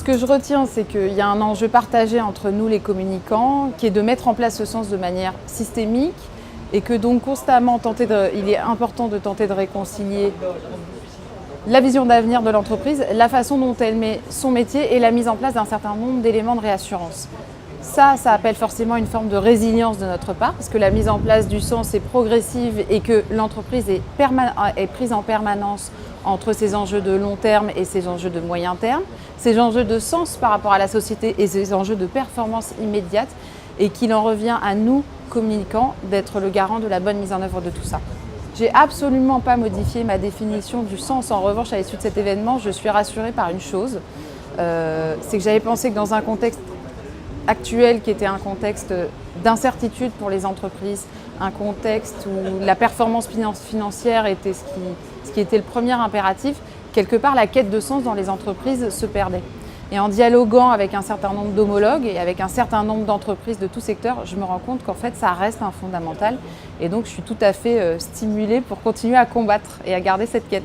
que je retiens, c'est qu'il y a un enjeu partagé entre nous les communicants, qui est de mettre en place ce sens de manière systémique, et que donc constamment il est important de tenter de réconcilier la vision d'avenir de l'entreprise, la façon dont elle met son métier et la mise en place d'un certain nombre d'éléments de réassurance. Ça appelle forcément une forme de résilience de notre part, parce que la mise en place du sens est progressive et que l'entreprise est prise en permanence entre ces enjeux de long terme et ces enjeux de moyen terme, ces enjeux de sens par rapport à la société et ces enjeux de performance immédiate, et qu'il en revient à nous, communicants, d'être le garant de la bonne mise en œuvre de tout ça. J'ai absolument pas modifié ma définition du sens. En revanche, à l'issue de cet événement, je suis rassurée par une chose, c'est que j'avais pensé que dans un contexte actuel qui était un contexte d'incertitude pour les entreprises, un contexte où la performance financière était ce qui était le premier impératif, quelque part la quête de sens dans les entreprises se perdait. Et en dialoguant avec un certain nombre d'homologues et avec un certain nombre d'entreprises de tout secteur, je me rends compte qu'en fait ça reste un fondamental. Et donc je suis tout à fait stimulée pour continuer à combattre et à garder cette quête.